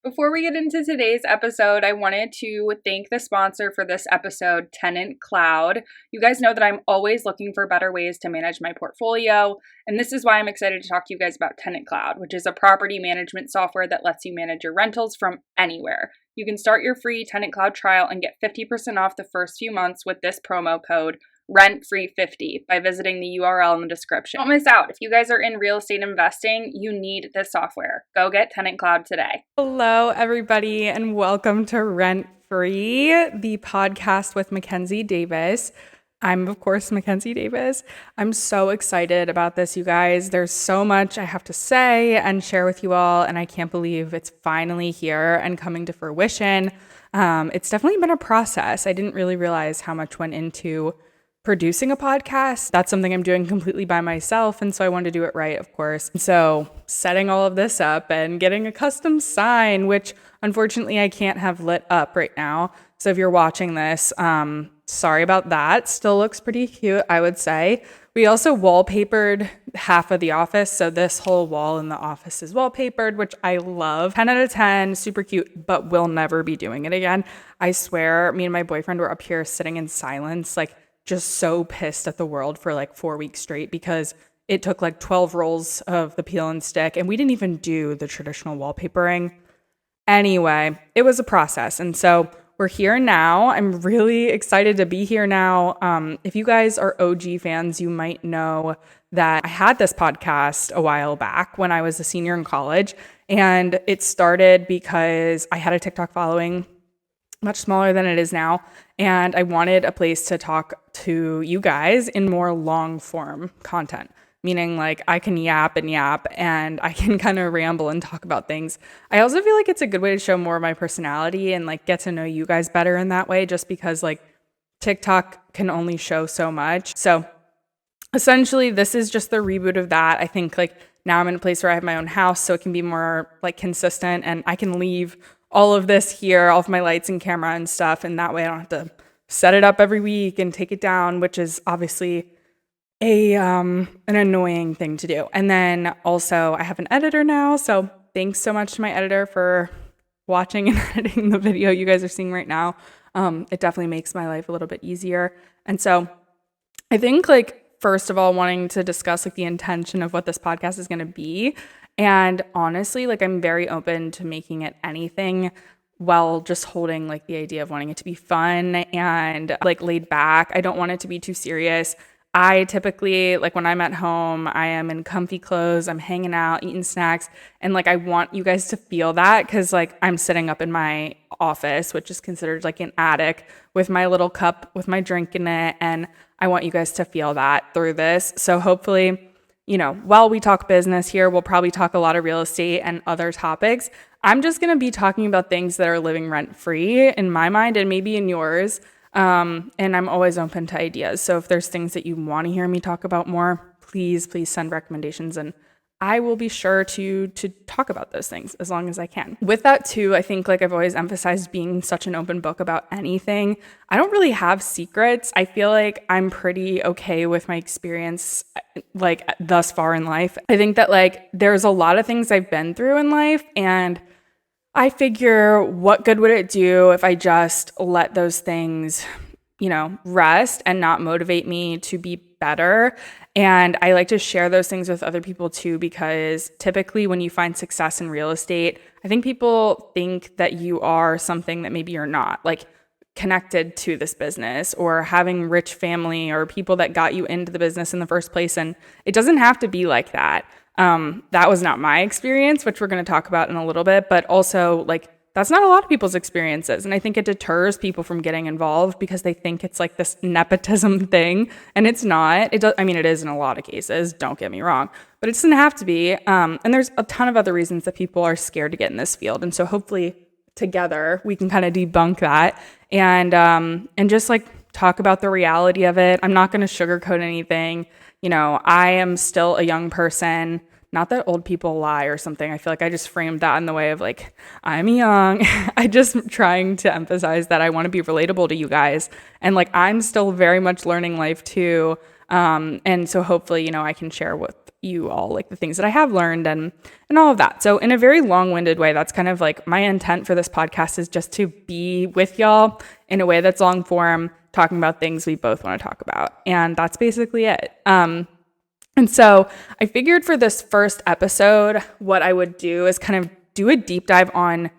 Before we get into today's episode, I wanted to thank the sponsor for this episode, Tenant Cloud. You guys know that I'm always looking for better ways to manage my portfolio, and this is why I'm excited to talk to you guys about Tenant Cloud, which is a property management software that lets you manage your rentals from anywhere. You can start your free Tenant Cloud trial and get 50% off the first few months with this promo code RENTFREE50 by visiting the URL in the description. Don't miss out. If you guys are in real estate investing, you need this software. Go get Tenant Cloud today. Hello, everybody, and welcome to Rent Free, the podcast with Mackenzie Davis. I'm, of course, Mackenzie Davis. I'm so excited about this, you guys. There's so much I have to say and share with you all, and I can't believe it's finally here and coming to fruition. It's definitely been a process. I didn't really realize how much went into producing a podcast. That's something I'm doing completely by myself, and so I wanted to do it right, of course. So setting all of this up and getting a custom sign, which unfortunately I can't have lit up right now. So if you're watching this, sorry about that. Still looks pretty cute, I would say. We also wallpapered half of the office, so this whole wall in the office is wallpapered, which I love. 10 out of 10, super cute, but we'll never be doing it again. I swear, me and my boyfriend were up here sitting in silence, like just so pissed at the world for like 4 weeks straight because it took like 12 rolls of the peel and stick, and we didn't even do the traditional wallpapering. Anyway, it was a process, and so we're here now. I'm really excited to be here now. If you guys are OG fans, you might know that I had this podcast a while back when I was a senior in college, and it started because I had a TikTok following much smaller than it is now, and I wanted a place to talk to you guys in more long form content, meaning like I can yap and I can kind of ramble and talk about things. I also feel like it's a good way to show more of my personality and like get to know you guys better in that way, just because like TikTok can only show so much. So essentially this is just the reboot of that. I think like now I'm in a place where I have my own house, so it can be more like consistent, and I can leave all of this here, all of my lights and camera and stuff, and that way I don't have to set it up every week and take it down, which is obviously an annoying thing to do. And then also I have an editor now, so thanks so much to my editor for watching and editing the video you guys are seeing right now. It definitely makes my life a little bit easier. And so I think like first of all, wanting to discuss like the intention of what this podcast is going to be. And honestly, like I'm very open to making it anything while just holding like the idea of wanting it to be fun and like laid back. I don't want it to be too serious. I typically, like when I'm at home, I am in comfy clothes, I'm hanging out, eating snacks, and like I want you guys to feel that because like I'm sitting up in my office, which is considered like an attic, with my little cup with my drink in it, and I want you guys to feel that through this. So hopefully, you know, while we talk business here, we'll probably talk a lot of real estate and other topics. I'm just going to be talking about things that are living rent free in my mind and maybe in yours. And I'm always open to ideas. So if there's things that you want to hear me talk about more, please send recommendations, and I will be sure to talk about those things as long as I can. With that too, I think like I've always emphasized being such an open book about anything. I don't really have secrets. I feel like I'm pretty okay with my experience like thus far in life. I think that like there's a lot of things I've been through in life, and I figure what good would it do if I just let those things, you know, rest and not motivate me to be better. And I like to share those things with other people too, because typically when you find success in real estate, I think people think that you are something that maybe you're not, like connected to this business or having rich family or people that got you into the business in the first place. And it doesn't have to be like that. That was not my experience, which we're going to talk about in a little bit, but also like that's not a lot of people's experiences. And I think it deters people from getting involved because they think it's like this nepotism thing, and it's not. It does. I mean, it is in a lot of cases, don't get me wrong, but it doesn't have to be. And there's a ton of other reasons that people are scared to get in this field. And so hopefully together we can kind of debunk that and just like talk about the reality of it. I'm not going to sugarcoat anything. You know, I am still a young person. Not that old people lie or something. I feel like I just framed that in the way of like, I'm young. I just trying to emphasize that I want to be relatable to you guys. And like, I'm still very much learning life too. And so hopefully, you know, I can share with you all like the things that I have learned and all of that. So in a very long-winded way, that's kind of like my intent for this podcast is just to be with y'all in a way that's long form, talking about things we both want to talk about. And that's basically it. And so I figured for this first episode, what I would do is kind of do a deep dive on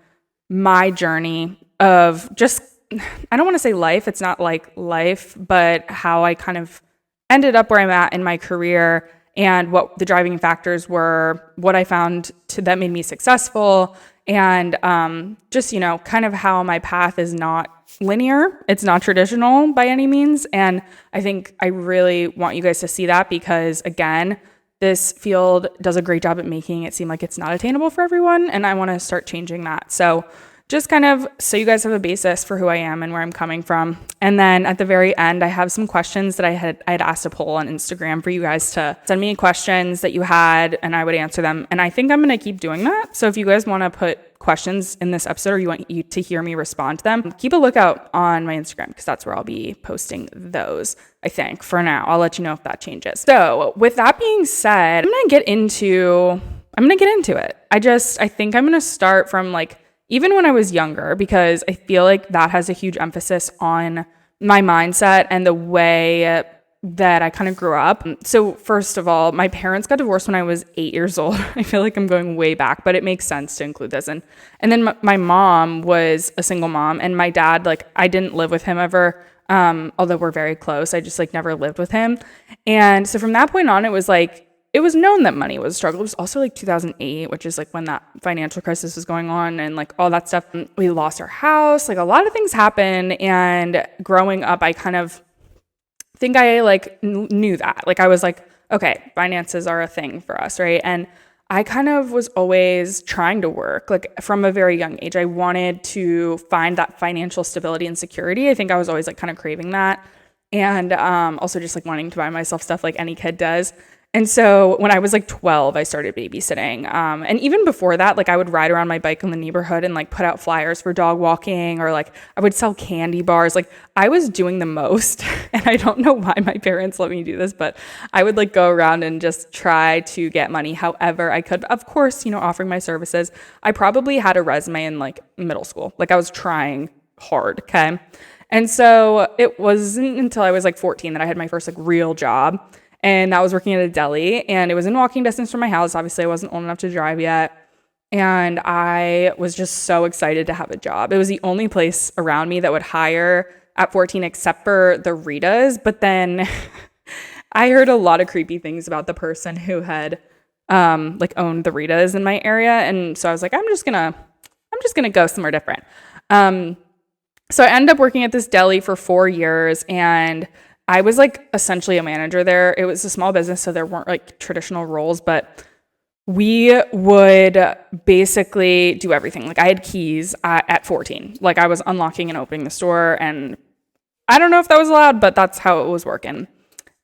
my journey of just, I don't want to say life, it's not like life, but how I kind of ended up where I'm at in my career and what the driving factors were, what I found that made me successful, and just, kind of how my path is not linear. It's not traditional by any means. And I think I really want you guys to see that because, again, this field does a great job at making it seem like it's not attainable for everyone. And I want to start changing that. So just kind of so you guys have a basis for who I am and where I'm coming from. And then at the very end, I have some questions that I had asked a poll on Instagram for you guys to send me questions that you had and I would answer them. And I think I'm going to keep doing that. So if you guys want to put questions in this episode or you want you to hear me respond to them, keep a lookout on my Instagram because that's where I'll be posting those, I think, for now. I'll let you know if that changes. So with that being said, I'm going to get into it. I think I'm going to start from like, even when I was younger, because I feel like that has a huge emphasis on my mindset and the way that I kind of grew up. So first of all, my parents got divorced when I was 8 years old. I feel like I'm going way back, but it makes sense to include this in. And then my mom was a single mom, and my dad, like, I didn't live with him ever, although we're very close. I just like never lived with him. And so from that point on, it was known that money was a struggle. It was also like 2008, which is like when that financial crisis was going on and like all that stuff. We lost our house. Like a lot of things happened. And growing up, I kind of think I like knew that. Like I was like, okay, finances are a thing for us, right? And I kind of was always trying to work. Like from a very young age, I wanted to find that financial stability and security. I think I was always like kind of craving that. And also just like wanting to buy myself stuff like any kid does. And so when I was like 12, I started babysitting. And even before that, like I would ride around my bike in the neighborhood and like put out flyers for dog walking, or like I would sell candy bars. Like I was doing the most. And I don't know why my parents let me do this, but I would like go around and just try to get money however I could. Of course, offering my services. I probably had a resume in like middle school. Like I was trying hard. Okay. And so it wasn't until I was like 14 that I had my first like real job. And that was working at a deli, and it was in walking distance from my house. Obviously, I wasn't old enough to drive yet. And I was just so excited to have a job. It was the only place around me that would hire at 14 except for the Ritas. But then I heard a lot of creepy things about the person who had like owned the Ritas in my area. And so I was like, I'm just gonna go somewhere different. So I ended up working at this deli for 4 years, and I was like essentially a manager there. It was a small business, so there weren't like traditional roles, but we would basically do everything. Like I had keys at 14. Like I was unlocking and opening the store, and I don't know if that was allowed, but that's how it was working.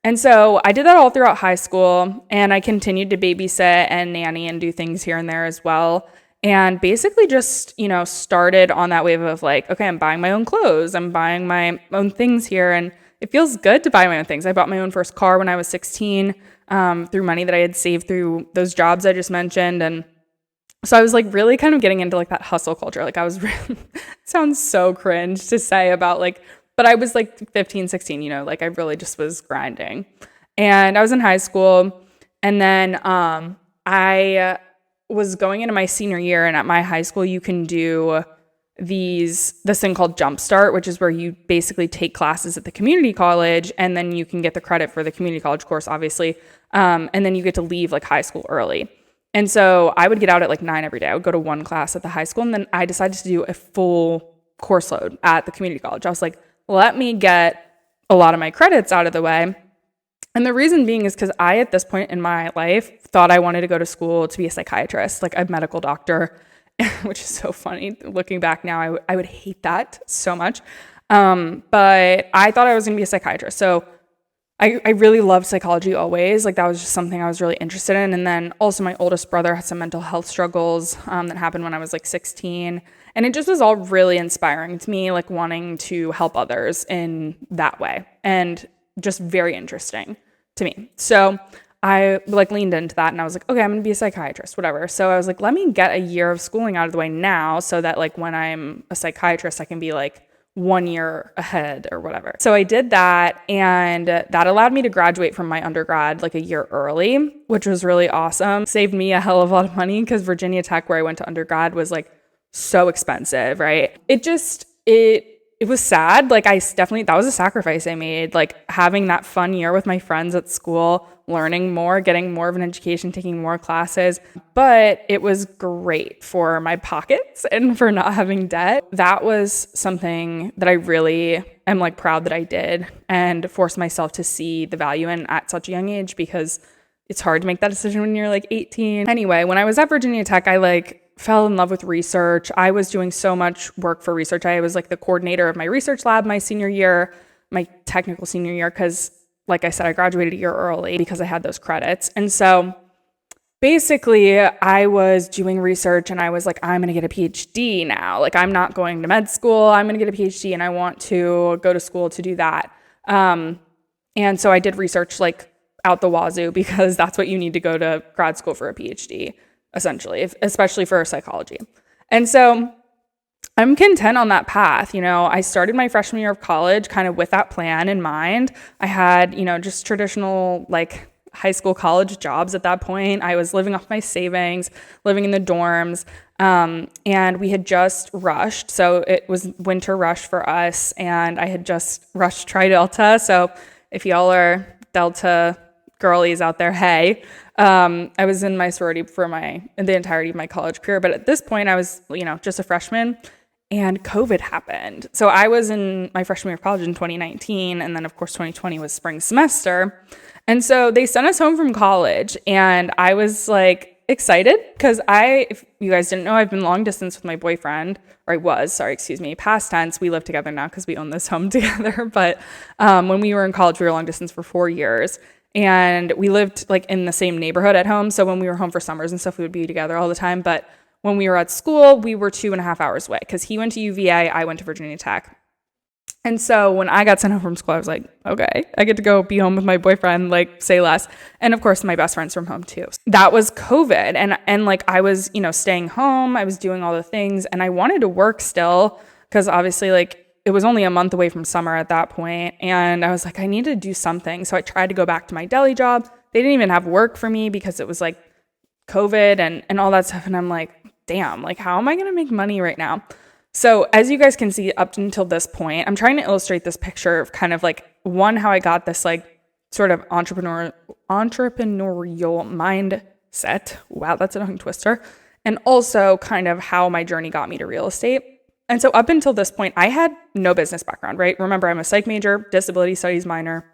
And so I did that all throughout high school, and I continued to babysit and nanny and do things here and there as well. And basically just, started on that wave of like, okay, I'm buying my own clothes. I'm buying my own things here. And it feels good to buy my own things. I bought my own first car when I was 16 through money that I had saved through those jobs I just mentioned. And so I was like really kind of getting into like that hustle culture. Like I was really, sounds so cringe to say about like, but I was like 15, 16, like I really just was grinding. And I was in high school, and then I was going into my senior year, and at my high school you can do this thing called Jumpstart, which is where you basically take classes at the community college, and then you can get the credit for the community college course, obviously, and then you get to leave like high school early. And so I would get out at like 9 every day. I would go to one class at the high school, and then I decided to do a full course load at the community college. I was like, let me get a lot of my credits out of the way. And the reason being is because I, at this point in my life, thought I wanted to go to school to be a psychiatrist, like a medical doctor, which is so funny. Looking back now, I would hate that so much. But I thought I was going to be a psychiatrist. So I really loved psychology always. Like that was just something I was really interested in. And then also my oldest brother had some mental health struggles that happened when I was like 16. And it just was all really inspiring to me, like wanting to help others in that way. And just very interesting to me. So I like leaned into that and I was like, okay, I'm going to be a psychiatrist, whatever. So I was like, let me get a year of schooling out of the way now so that like when I'm a psychiatrist, I can be like 1 year ahead or whatever. So I did that, and that allowed me to graduate from my undergrad like a year early, which was really awesome. Saved me a hell of a lot of money because Virginia Tech, where I went to undergrad, was like so expensive, right? It was sad. Like that was a sacrifice I made, like having that fun year with my friends at school, learning more, getting more of an education, taking more classes. But it was great for my pockets and for not having debt. That was something that I really am like proud that I did and forced myself to see the value in at such a young age, because it's hard to make that decision when you're like 18. Anyway, when I was at Virginia Tech, I like fell in love with research. I was doing so much work for research. I was like the coordinator of my research lab my senior year, my technical senior year, because like I said, I graduated a year early because I had those credits. And so basically I was doing research and I was like, I'm going to get a PhD now. Like I'm not going to med school. I'm going to get a PhD and I want to go to school to do that. And so I did research like out the wazoo because that's what you need to go to grad school for a PhD. Essentially, especially for psychology. And so I'm content on that path. I started my freshman year of college kind of with that plan in mind. I had, just traditional like high school college jobs at that point. I was living off my savings, living in the dorms, and we had just rushed. So it was winter rush for us, and I had just rushed Tri-Delta. So if y'all are Delta girlies out there, hey. I was in my sorority for the entirety of my college career, but at this point I was, just a freshman, and COVID happened. So I was in my freshman year of college in 2019, and then of course 2020 was spring semester. And so they sent us home from college, and I was like excited because if you guys didn't know, I've been long distance with my boyfriend, or I was, past tense. We live together now because we own this home together. But when we were in college, we were long distance for 4 years. And we lived like in the same neighborhood at home. So when we were home for summers and stuff, we would be together all the time. But when we were at school, we were 2.5 hours away because he went to UVA, I went to Virginia Tech. And so when I got sent home from school, I was like, okay, I get to go be home with my boyfriend, like say less. And of course, my best friend's from home too. That was COVID. And like I was, staying home, I was doing all the things, and I wanted to work still because obviously like it was only a month away from summer at that point. And I was like, I need to do something. So I tried to go back to my deli job. They didn't even have work for me because it was like COVID and all that stuff. And I'm like, damn, like how am I going to make money right now? So as you guys can see up until this point, I'm trying to illustrate this picture of kind of like how I got this like sort of entrepreneurial mindset. Wow, that's a tongue twister. And also kind of how my journey got me to real estate. And so up until this point, I had no business background, right? Remember, I'm a psych major, disability studies minor.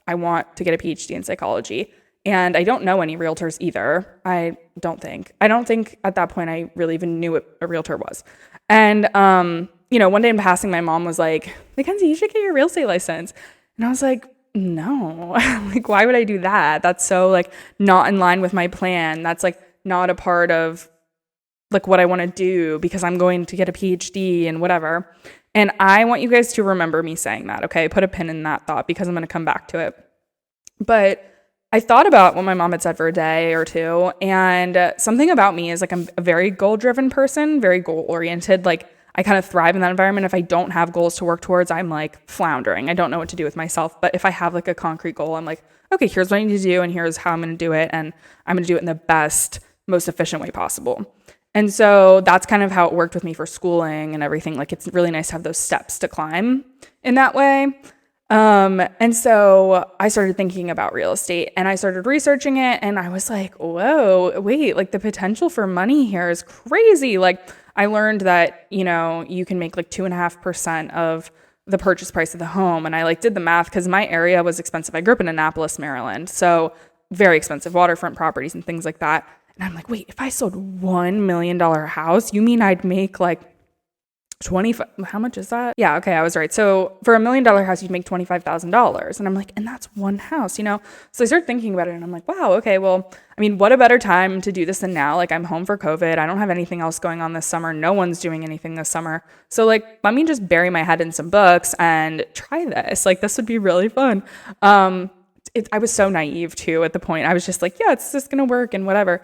I want to get a PhD in psychology. And I don't know any realtors either. I don't think at that point I really even knew what a realtor was. And, one day in passing, my mom was like, Mackenzie, you should get your real estate license. And I was like, no, like, why would I do that? That's so like not in line with my plan. That's like not a part of like what I want to do because I'm going to get a PhD and whatever. And I want you guys to remember me saying that, okay? Put a pin in that thought because I'm going to come back to it. But I thought about what my mom had said for a day or two, and something about me is like I'm a very goal-driven person, very goal-oriented. Like I kind of thrive in that environment. If I don't have goals to work towards, I'm like floundering. I don't know what to do with myself. But if I have like a concrete goal, I'm like, okay, here's what I need to do, and here's how I'm going to do it, and I'm going to do it in the best, most efficient way possible. And so that's kind of how it worked with me for schooling and everything. Like it's really nice to have those steps to climb in that way. And so I started thinking about real estate and I started researching it, and I was like, whoa, wait, like the potential for money here is crazy. Like I learned that, you can make like 2.5% of the purchase price of the home. And I like did the math because my area was expensive. I grew up in Annapolis, Maryland. So very expensive waterfront properties and things like that. And I'm like, wait, if I sold $1 million house, you mean I'd make like 25, how much is that? Yeah, okay, I was right. So for $1 million house, you'd make $25,000. And I'm like, and that's one house, So I started thinking about it and I'm like, wow, okay, well, I mean, what a better time to do this than now? Like I'm home for COVID. I don't have anything else going on this summer. No one's doing anything this summer. So like, let me just bury my head in some books and try this. Like this would be really fun. I was so naive too at the point. I was just like, yeah, it's just going to work and whatever.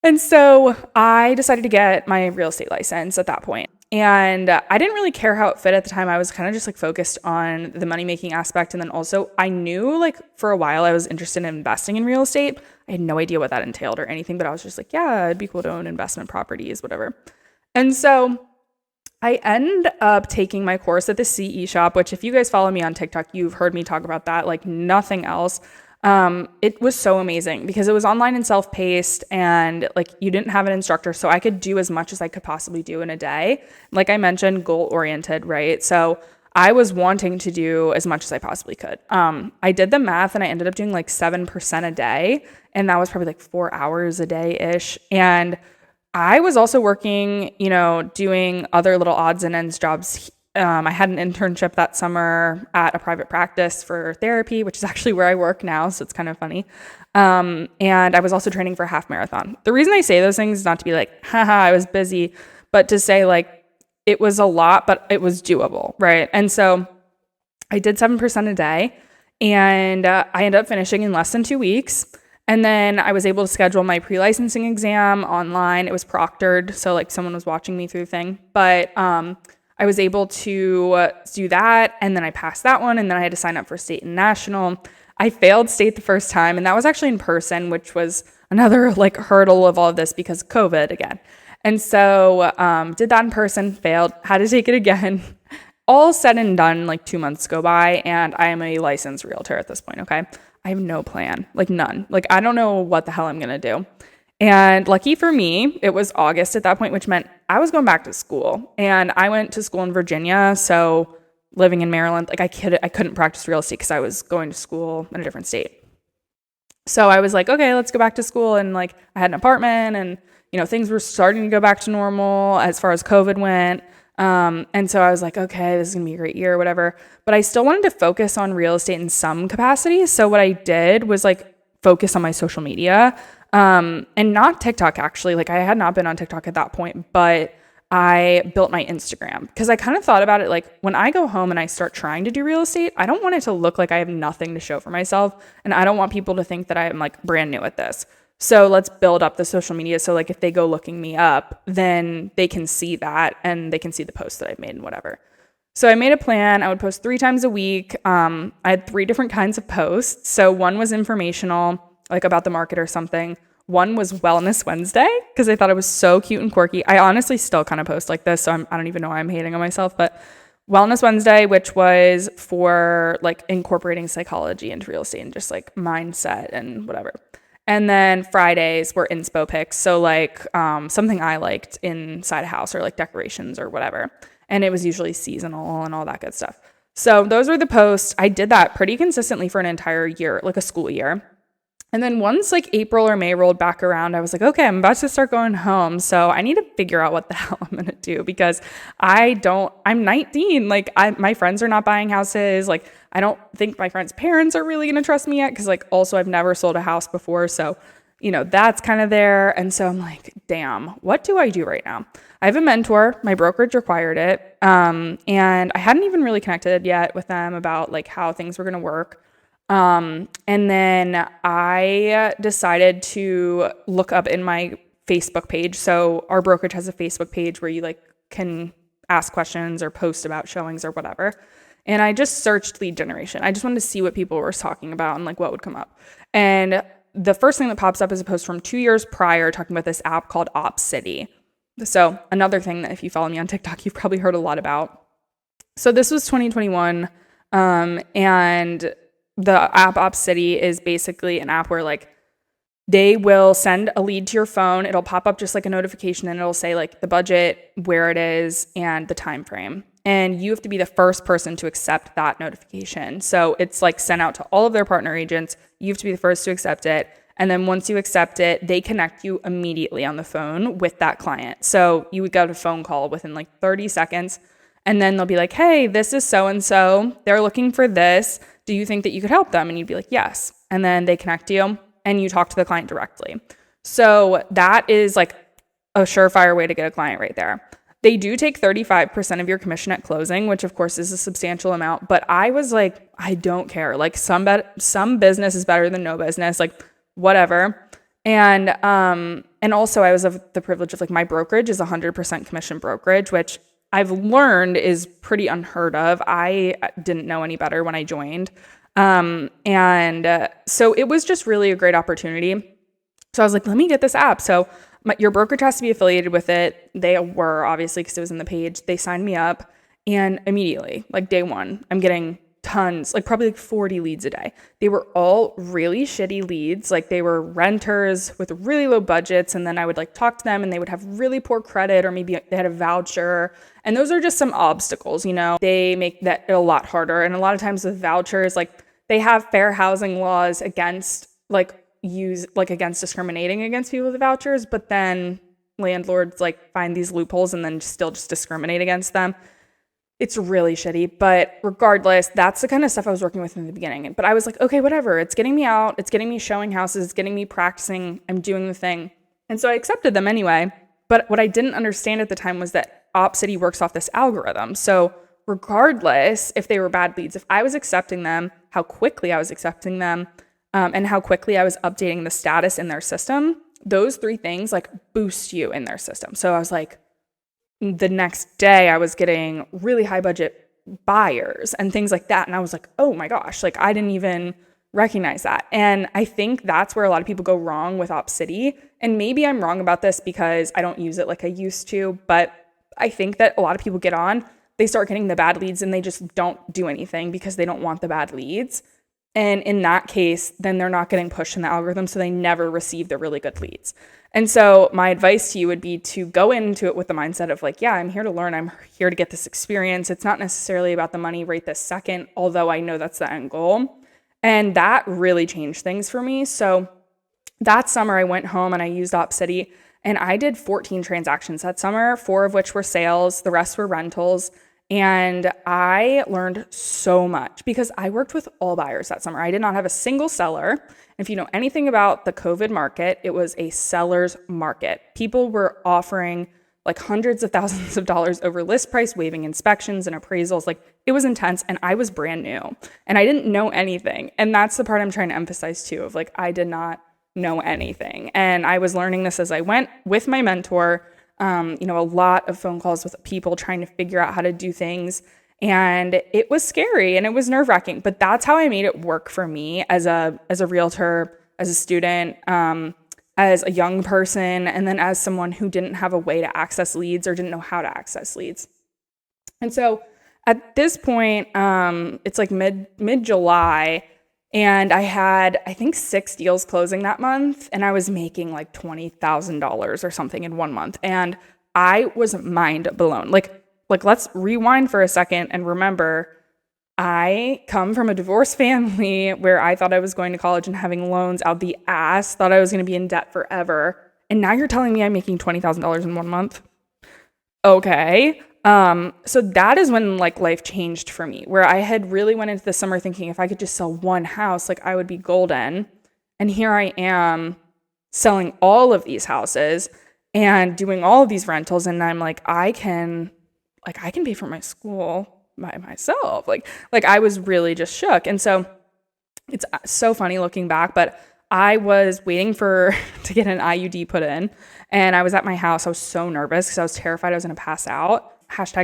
And so I decided to get my real estate license at that point. And I didn't really care how it fit at the time. I was kind of just like focused on the money making aspect. And then also I knew like for a while I was interested in investing in real estate. I had no idea what that entailed or anything, but I was just like, yeah, it'd be cool to own investment properties, whatever. And so I end up taking my course at the CE shop, which if you guys follow me on TikTok, you've heard me talk about that like nothing else. It was so amazing because it was online and self-paced and like you didn't have an instructor. So I could do as much as I could possibly do in a day. Like I mentioned, goal-oriented, right? So I was wanting to do as much as I possibly could. I did the math and I ended up doing like 7% a day. And that was probably like 4 hours a day-ish. And I was also working, doing other little odds and ends jobs. I had an internship that summer at a private practice for therapy, which is actually where I work now. So it's kind of funny. And I was also training for a half marathon. The reason I say those things is not to be like, haha, I was busy, but to say like it was a lot, but it was doable, right? And so I did 7% a day and I ended up finishing in less than 2 weeks. And then I was able to schedule my pre-licensing exam online. It was proctored, so like someone was watching me through the thing. But I was able to do that, and then I passed that one, and then I had to sign up for state and national. I failed state the first time, and that was actually in person, which was another like hurdle of all of this because of COVID again. And so did that in person, failed, had to take it again. All said and done, like 2 months go by, and I am a licensed realtor at this point, okay? I have no plan, like none. Like I don't know what the hell I'm gonna do. And lucky for me, it was August at that point, which meant I was going back to school. And I went to school in Virginia, so living in Maryland, like I couldn't practice real estate because I was going to school in a different state. So I was like, okay, let's go back to school. And like I had an apartment and, things were starting to go back to normal as far as COVID went. And so I was like, okay, this is gonna be a great year, whatever. But I still wanted to focus on real estate in some capacity. So what I did was like focus on my social media, and not TikTok actually. Like I had not been on TikTok at that point, but I built my Instagram because I kind of thought about it like when I go home and I start trying to do real estate, I don't want it to look like I have nothing to show for myself. And I don't want people to think that I'm like brand new at this. So let's build up the social media. So like if they go looking me up, then they can see that and they can see the posts that I've made and whatever. So I made a plan. I would post 3 times a week. I had 3 different kinds of posts. So one was informational, like about the market or something. One was Wellness Wednesday because I thought it was so cute and quirky. I honestly still kind of post like this. So I don't even know why I'm hating on myself, but Wellness Wednesday, which was for like incorporating psychology into real estate and just like mindset and whatever. And then Fridays were inspo pics. So like something I liked inside a house or like decorations or whatever. And it was usually seasonal and all that good stuff. So those were the posts. I did that pretty consistently for an entire year, like a school year. And then once like April or May rolled back around, I was like, okay, I'm about to start going home. So I need to figure out what the hell I'm going to do because I'm 19. Like my friends are not buying houses. Like I don't think my friends' parents are really going to trust me yet. Cause like also I've never sold a house before. So, that's kind of there. And so I'm like, damn, what do I do right now? I have a mentor. My brokerage required it. And I hadn't even really connected yet with them about like how things were going to work. And then I decided to look up in my Facebook page. So our brokerage has a Facebook page where you like can ask questions or post about showings or whatever. And I just searched lead generation. I just wanted to see what people were talking about and like what would come up. And the first thing that pops up is a post from 2 years prior talking about this app called OpCity. So another thing that if you follow me on TikTok, you've probably heard a lot about. So this was 2021. And the app OpCity is basically an app where like they will send a lead to your phone. It'll pop up just like a notification and it'll say like the budget, where it is, and the time frame. And you have to be the first person to accept that notification. So it's like sent out to all of their partner agents. You have to be the first to accept it. And then once you accept it, they connect you immediately on the phone with that client. So you would get a phone call within like 30 seconds. And then they'll be like, hey, this is so-and-so. They're looking for this. Do you think that you could help them? And you'd be like, yes. And then they connect you and you talk to the client directly. So that is like a surefire way to get a client right there. They do take 35% of your commission at closing, which of course is a substantial amount. But I was like, I don't care. Like some business is better than no business, like whatever. And also I was of the privilege of like my brokerage is 100% commission brokerage, which I've learned is pretty unheard of. I didn't know any better when I joined. So it was just really a great opportunity. So I was like, let me get this app. So your brokerage has to be affiliated with it. They were, obviously, because it was in the page. They signed me up, and immediately, like day one, I'm getting tons, like probably like 40 leads a day. They were all really shitty leads. Like they were renters with really low budgets. And then I would like talk to them and they would have really poor credit, or maybe they had a voucher. And those are just some obstacles, they make that a lot harder. And a lot of times with vouchers, like they have fair housing laws against against discriminating against people with vouchers, but then landlords like find these loopholes and then still just discriminate against them. It's really shitty, but regardless, that's the kind of stuff I was working with in the beginning. But I was like, okay, whatever. It's getting me out. It's getting me showing houses. It's getting me practicing. I'm doing the thing. And so I accepted them anyway. But what I didn't understand at the time was that OpCity works off this algorithm. So regardless if they were bad leads, if I was accepting them, how quickly I was accepting them, and how quickly I was updating the status in their system, those three things like boost you in their system. So I was like, the next day I was getting really high budget buyers and things like that. And I was like, oh my gosh, like I didn't even recognize that. And I think that's where a lot of people go wrong with OpCity. And maybe I'm wrong about this because I don't use it like I used to, but I think that a lot of people get on, they start getting the bad leads and they just don't do anything because they don't want the bad leads. And in that case, then they're not getting pushed in the algorithm, so they never receive the really good leads. And so my advice to you would be to go into it with the mindset of like, yeah, I'm here to learn. I'm here to get this experience. It's not necessarily about the money right this second, although I know that's the end goal. And that really changed things for me. So that summer I went home and I used OpCity and I did 14 transactions that summer, 4 of which were sales. The rest were rentals. And I learned so much because I worked with all buyers that summer. I did not have a single seller. And if you know anything about the COVID market, it was a seller's market. People were offering like hundreds of thousands of dollars over list price, waiving inspections and appraisals. Like it was intense and I was brand new and I didn't know anything. And that's the part I'm trying to emphasize too, of like, I did not know anything. And I was learning this as I went with my mentor. A lot of phone calls with people trying to figure out how to do things. And it was scary and it was nerve-wracking, but that's how I made it work for me as a realtor, as a student, as a young person, and then as someone who didn't have a way to access leads or didn't know how to access leads. And so at this point, it's like mid-July, and I had, I think, 6 deals closing that month, and I was making like $20,000 or something in 1 month. And I was mind blown. Like let's rewind for a second and remember, I come from a divorced family where I thought I was going to college and having loans out the ass, thought I was going to be in debt forever. And now you're telling me I'm making $20,000 in 1 month? Okay. So that is when like life changed for me, where I had really went into the summer thinking if I could just sell one house, like I would be golden. And here I am selling all of these houses and doing all of these rentals. And I'm like, I can pay for my school by myself. Like I was really just shook. And so it's so funny looking back, but I was waiting to get an IUD put in, and I was at my house. I was so nervous because I was terrified I was going to pass out.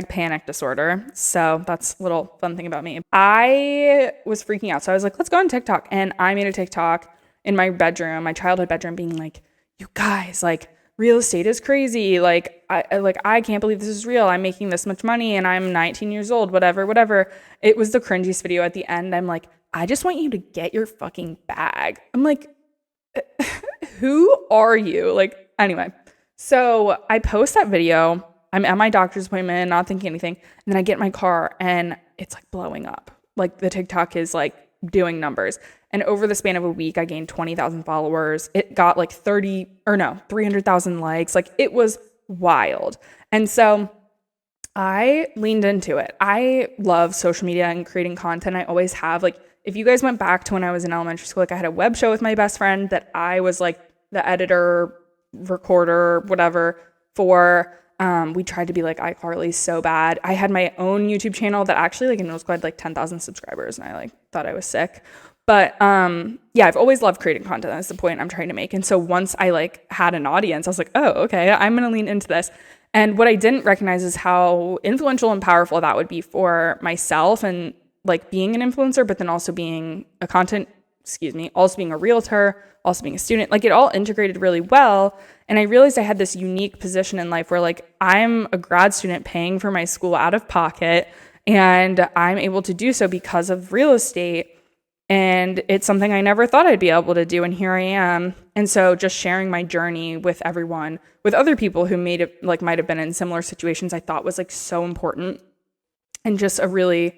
#panic disorder. So that's a little fun thing about me. I was freaking out. So I was like, let's go on TikTok. And I made a TikTok in my bedroom, my childhood bedroom, being like, you guys, like real estate is crazy. I can't believe this is real. I'm making this much money and I'm 19 years old, whatever. It was the cringiest video. At the end, I'm like, I just want you to get your fucking bag. I'm like, who are you? Like, anyway, so I post that video. I'm at my doctor's appointment, not thinking anything. And then I get in my car and it's like blowing up. Like the TikTok is like doing numbers. And over the span of a week, I gained 20,000 followers. It got like 300,000 likes. Like it was wild. And so I leaned into it. I love social media and creating content. I always have. Like if you guys went back to when I was in elementary school, like I had a web show with my best friend that I was like the editor, recorder, whatever for. We tried to be like iCarly so bad. I had my own YouTube channel that actually like in middle school had like 10,000 subscribers, and I like thought I was sick. But yeah, I've always loved creating content. That's the point I'm trying to make. And so once I like had an audience, I was like, oh, okay, I'm going to lean into this. And what I didn't recognize is how influential and powerful that would be for myself and like being an influencer, but then also being a also being a realtor, also being a student. Like it all integrated really well. And I realized I had this unique position in life where like I'm a grad student paying for my school out of pocket, and I'm able to do so because of real estate. And it's something I never thought I'd be able to do. And here I am. And so just sharing my journey with everyone, with other people who might have been in similar situations, I thought was like so important and just a really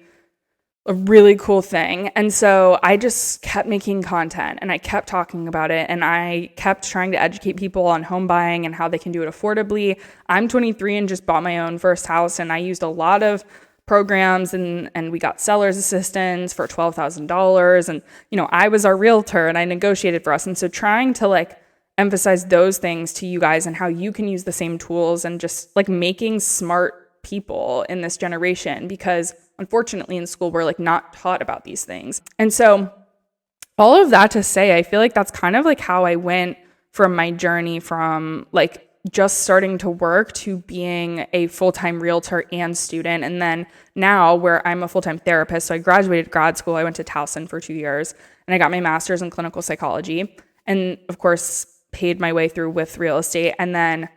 cool thing. And so I just kept making content and I kept talking about it, and I kept trying to educate people on home buying and how they can do it affordably. I'm 23 and just bought my own first house, and I used a lot of programs and we got seller's assistance for $12,000. And, you know, I was our realtor and I negotiated for us. And so trying to like emphasize those things to you guys and how you can use the same tools and just like making smart people in this generation, because unfortunately in school we're like not taught about these things. And so all of that to say, I feel like that's kind of like how I went from my journey from like just starting to work to being a full-time realtor and student. And then now where I'm a full-time therapist. So I graduated grad school. I went to Towson for 2 years and I got my master's in clinical psychology, and of course paid my way through with real estate, and then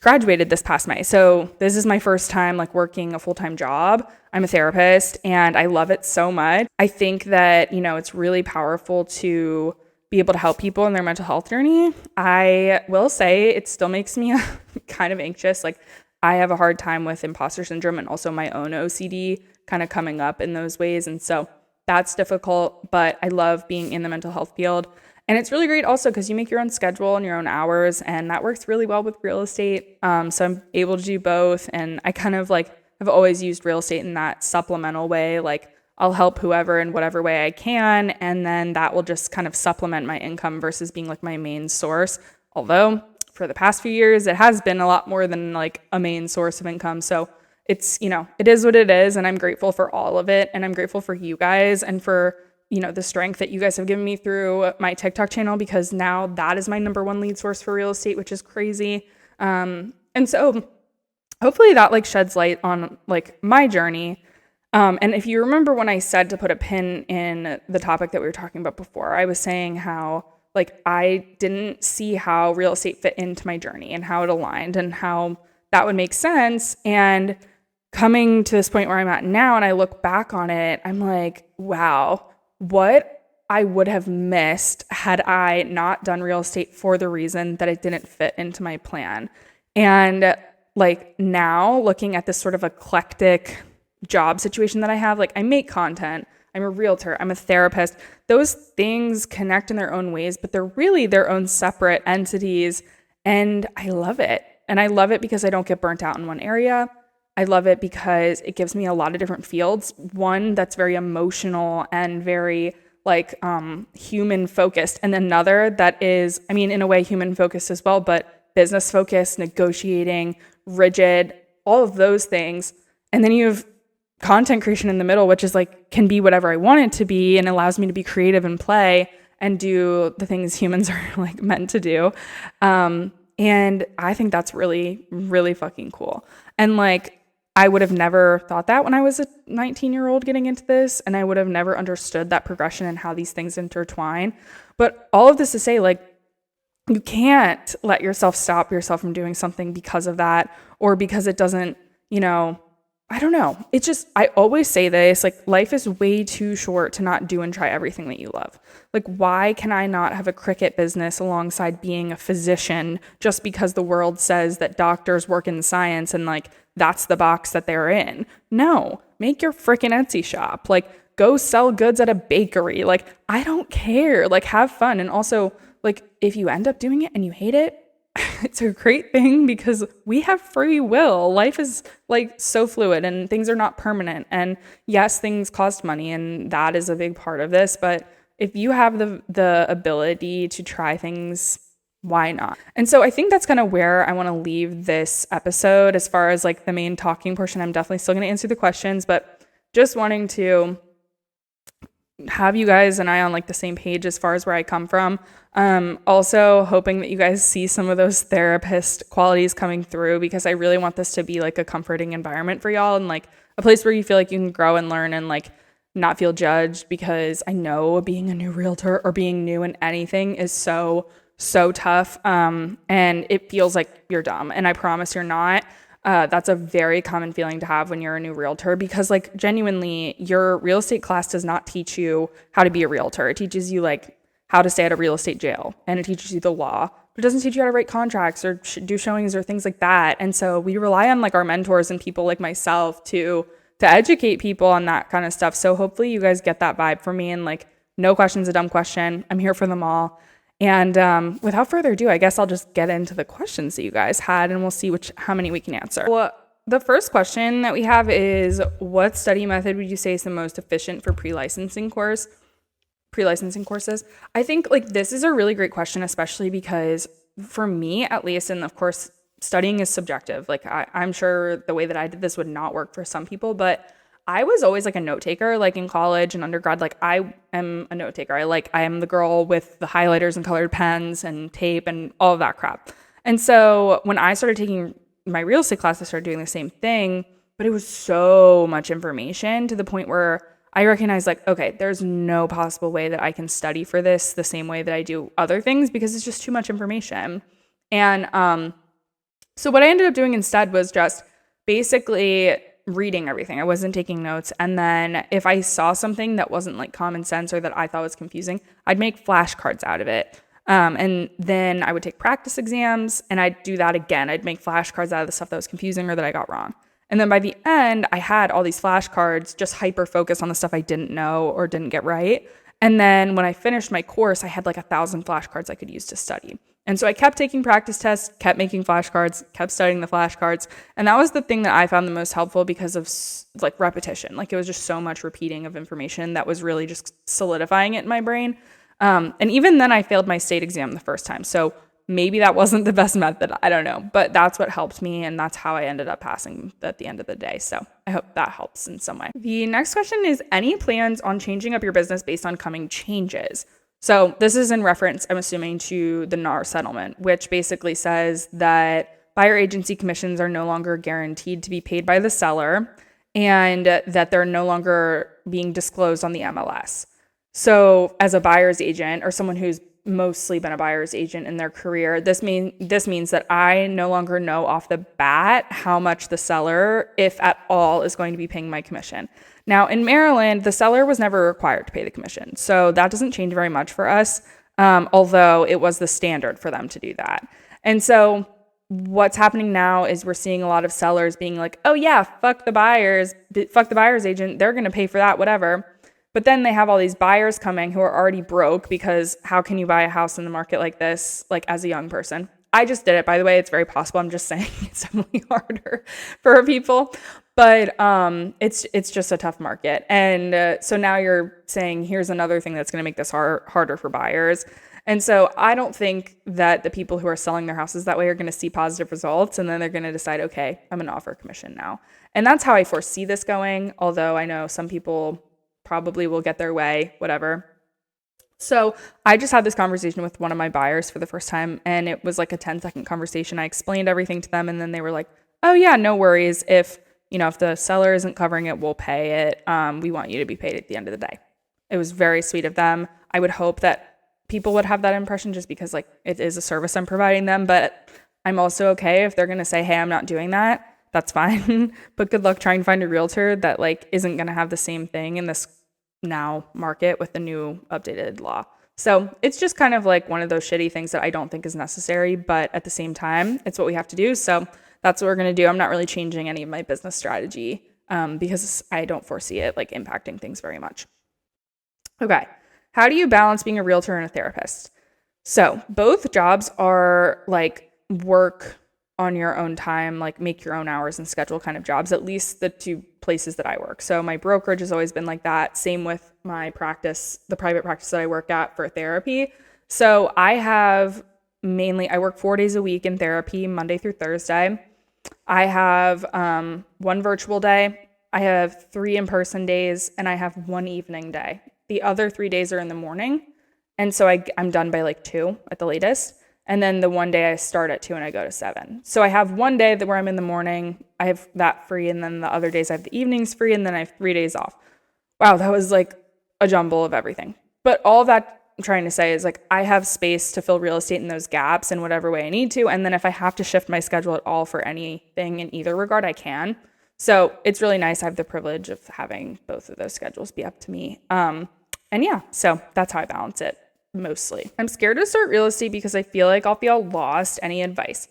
graduated this past May. So this is my first time like working a full-time job. I'm a therapist and I love it so much. I think that, you know, it's really powerful to be able to help people in their mental health journey. I will say it still makes me kind of anxious. Like I have a hard time with imposter syndrome and also my own OCD kind of coming up in those ways. And so that's difficult, but I love being in the mental health field. And it's really great also because you make your own schedule and your own hours, and that works really well with real estate. So I'm able to do both. And I kind of like have always used real estate in that supplemental way. Like I'll help whoever in whatever way I can, and then that will just kind of supplement my income versus being like my main source. Although for the past few years, it has been a lot more than like a main source of income. So it's, you know, it is what it is, and I'm grateful for all of it. And I'm grateful for you guys and for, you know, the strength that you guys have given me through my TikTok channel, because now that is my number one lead source for real estate, which is crazy. And so hopefully that like sheds light on like my journey. And if you remember when I said to put a pin in the topic that we were talking about before, I was saying how like I didn't see how real estate fit into my journey and how it aligned and how that would make sense. And coming to this point where I'm at now, and I look back on it, I'm like, wow, what I would have missed had I not done real estate for the reason that it didn't fit into my plan. And like now looking at this sort of eclectic job situation that I have, like I make content, I'm a realtor, I'm a therapist. Those things connect in their own ways, but they're really their own separate entities. And I love it. And I love it because I don't get burnt out in one area. I love it because it gives me a lot of different fields. One that's very emotional and very like human focused, and another that is, I mean, in a way human focused as well, but business focused, negotiating, rigid, all of those things. And then you have content creation in the middle, which is like can be whatever I want it to be and allows me to be creative and play and do the things humans are like meant to do. And I think that's really, really fucking cool. And like I would have never thought that when I was a 19-year-old getting into this, and I would have never understood that progression and how these things intertwine. But all of this to say, like, you can't let yourself stop yourself from doing something because of that, or because it doesn't, you know, I don't know. It's just, I always say this, like life is way too short to not do and try everything that you love. Like, why can I not have a cricket business alongside being a physician just because the world says that doctors work in science and like, that's the box that they're in? No, make your freaking Etsy shop. Like, go sell goods at a bakery. Like, I don't care. Like, have fun. And also, like, if you end up doing it and you hate it, it's a great thing because we have free will. Life is like so fluid and things are not permanent. And yes, things cost money, and that is a big part of this. But if you have the ability to try things why not? And so I think that's kind of where I want to leave this episode as far as like the main talking portion. I'm definitely still going to answer the questions, but just wanting to have you guys and I on like the same page as far as where I come from. Also hoping that you guys see some of those therapist qualities coming through, because I really want this to be like a comforting environment for y'all and like a place where you feel like you can grow and learn and like not feel judged, because I know being a new realtor or being new in anything is so tough. And it feels like you're dumb, and I promise you're not. That's a very common feeling to have when you're a new realtor, because like genuinely your real estate class does not teach you how to be a realtor. It teaches you like how to stay out of real estate jail, and it teaches you the law, but it doesn't teach you how to write contracts or do showings or things like that. And so we rely on like our mentors and people like myself to educate people on that kind of stuff. So hopefully you guys get that vibe from me, and like no question's a dumb question. I'm here for them all. And without further ado, I guess I'll just get into the questions that you guys had, and we'll see how many we can answer. Well, the first question that we have is, what study method would you say is the most efficient for pre-licensing courses? I think like this is a really great question, especially because for me at least, and of course studying is subjective. Like I'm sure the way that I did this would not work for some people, but I was always like a note taker, like in college and undergrad. Like I am a note taker. I am the girl with the highlighters and colored pens and tape and all of that crap. And so when I started taking my real estate class, I started doing the same thing, but it was so much information to the point where I recognized like, okay, there's no possible way that I can study for this the same way that I do other things, because it's just too much information. And so what I ended up doing instead was just basically reading everything. I wasn't taking notes. And then if I saw something that wasn't like common sense or that I thought was confusing, I'd make flashcards out of it. And then I would take practice exams and I'd do that again. I'd make flashcards out of the stuff that was confusing or that I got wrong. And then by the end, I had all these flashcards just hyper focused on the stuff I didn't know or didn't get right. And then when I finished my course, I had like 1,000 flashcards I could use to study. And so I kept taking practice tests, kept making flashcards, kept studying the flashcards. And that was the thing that I found the most helpful because of like repetition. Like it was just so much repeating of information that was really just solidifying it in my brain. And even then I failed my state exam the first time. So maybe that wasn't the best method. I don't know. But that's what helped me. And that's how I ended up passing at the end of the day. So I hope that helps in some way. The next question is, any plans on changing up your business based on coming changes? So this is in reference, I'm assuming, to the NAR settlement, which basically says that buyer agency commissions are no longer guaranteed to be paid by the seller, and that they're no longer being disclosed on the MLS. So as a buyer's agent or someone who's mostly been a buyer's agent in their career, this means that I no longer know off the bat how much the seller, if at all, is going to be paying my commission. Now, in Maryland, the seller was never required to pay the commission, so that doesn't change very much for us, although it was the standard for them to do that. And so what's happening now is we're seeing a lot of sellers being like, oh yeah, fuck the buyer's agent, they're going to pay for that, whatever. But then they have all these buyers coming who are already broke, because how can you buy a house in the market like this, like as a young person? I just did it, by the way. It's very possible. I'm just saying it's definitely harder for people. But it's just a tough market. And so now you're saying, here's another thing that's going to make this harder for buyers. And so I don't think that the people who are selling their houses that way are going to see positive results. And then they're going to decide, okay, I'm going to offer a commission now. And that's how I foresee this going. Although I know some people probably will get their way, whatever. So I just had this conversation with one of my buyers for the first time, and it was like a 10-second conversation. I explained everything to them, and then they were like, oh yeah, no worries. If the seller isn't covering it, we'll pay it. We want you to be paid at the end of the day. It was very sweet of them. I would hope that people would have that impression, just because like it is a service I'm providing them, but I'm also okay if they're going to say, hey, I'm not doing that. That's fine. But good luck trying to find a realtor that like isn't going to have the same thing in this now market with the new updated law. So it's just kind of like one of those shitty things that I don't think is necessary, but at the same time, it's what we have to do. So that's what we're going to do. I'm not really changing any of my business strategy because I don't foresee it like impacting things very much. Okay. How do you balance being a realtor and a therapist? So both jobs are like work on your own time, like make your own hours and schedule kind of jobs, at least the two places that I work. So my brokerage has always been like that. Same with my practice, the private practice that I work at for therapy. So I have I work 4 days a week in therapy, Monday through Thursday. I have one virtual day, I have 3 in-person days, and I have 1 evening day. The other 3 days are in the morning. And so I'm done by like 2 at the latest. And then the one day I start at 2 and I go to 7. So I have one day where I'm in the morning, I have that free. And then the other days I have the evenings free. And then I have 3 days off. Wow, that was like a jumble of everything. But all of that I'm trying to say is like I have space to fill real estate in those gaps in whatever way I need to. And then if I have to shift my schedule at all for anything in either regard, I can. So it's really nice. I have the privilege of having both of those schedules be up to me. And yeah, so that's how I balance it mostly. I'm scared to start real estate because I feel like I'll feel lost. Any advice?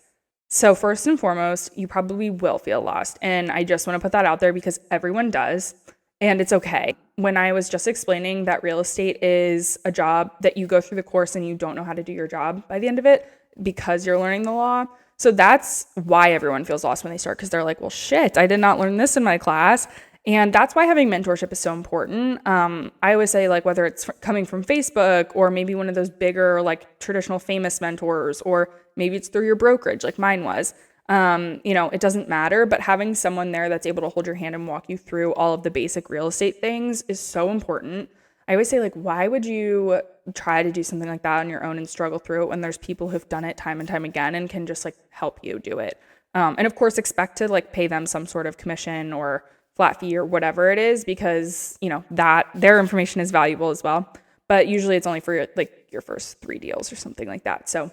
So first and foremost, you probably will feel lost. And I just want to put that out there because everyone does. And it's okay. When I was just explaining that real estate is a job that you go through the course and you don't know how to do your job by the end of it because you're learning the law. So that's why everyone feels lost when they start, because they're like, well, shit, I did not learn this in my class. And that's why having mentorship is so important. I always say, like, whether it's coming from Facebook or maybe one of those bigger, like traditional famous mentors, or maybe it's through your brokerage, like mine was. It doesn't matter, but having someone there that's able to hold your hand and walk you through all of the basic real estate things is so important. I always say, like, why would you try to do something like that on your own and struggle through it when there's people who've done it time and time again and can just like help you do it? And of course, expect to like pay them some sort of commission or flat fee or whatever it is, because that their information is valuable as well. But usually it's only for your first 3 deals or something like that. So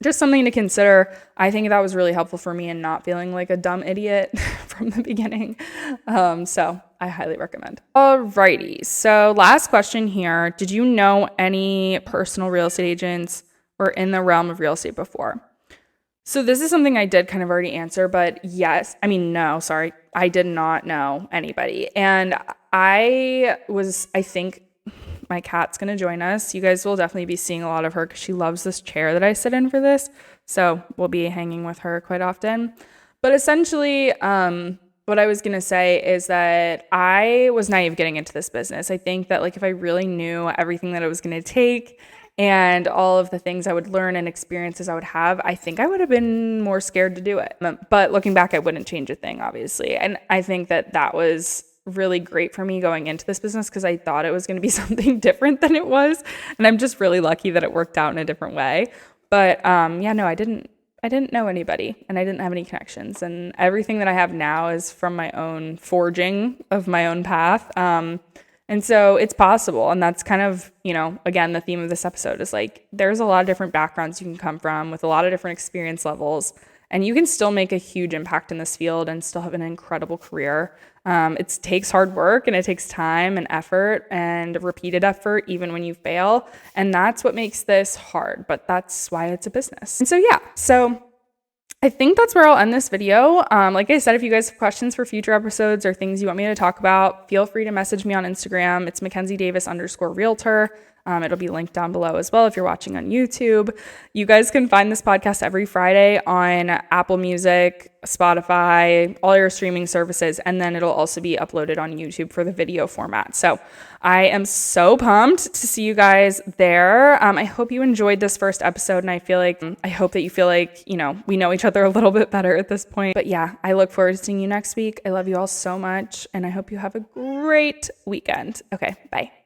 just something to consider. I think that was really helpful for me in not feeling like a dumb idiot from the beginning. So I highly recommend. Alrighty. So last question here. Did you know any personal real estate agents or in the realm of real estate before? So this is something I did kind of already answer, but no, sorry. I did not know anybody. And I think my cat's going to join us. You guys will definitely be seeing a lot of her because she loves this chair that I sit in for this. So we'll be hanging with her quite often. But essentially, what I was going to say is that I was naive getting into this business. I think that if I really knew everything that it was going to take and all of the things I would learn and experiences I would have, I think I would have been more scared to do it. But looking back, I wouldn't change a thing, obviously. And I think that was really great for me going into this business because I thought it was going to be something different than it was. And I'm just really lucky that it worked out in a different way. But I didn't know anybody and I didn't have any connections. And everything that I have now is from my own forging of my own path. And so it's possible. And that's kind of, again, the theme of this episode is there's a lot of different backgrounds you can come from with a lot of different experience levels. And you can still make a huge impact in this field and still have an incredible career. It takes hard work and it takes time and effort and repeated effort, even when you fail. And that's what makes this hard, but that's why it's a business. And so I think that's where I'll end this video. Like I said, if you guys have questions for future episodes or things you want me to talk about, feel free to message me on Instagram. It's Mackenzie Davis _realtor. It'll be linked down below as well if you're watching on YouTube. You guys can find this podcast every Friday on Apple Music, Spotify, all your streaming services, and then it'll also be uploaded on YouTube for the video format. So I am so pumped to see you guys there. I hope you enjoyed this first episode, and I hope that you feel like, we know each other a little bit better at this point. But yeah, I look forward to seeing you next week. I love you all so much, and I hope you have a great weekend. Okay, bye.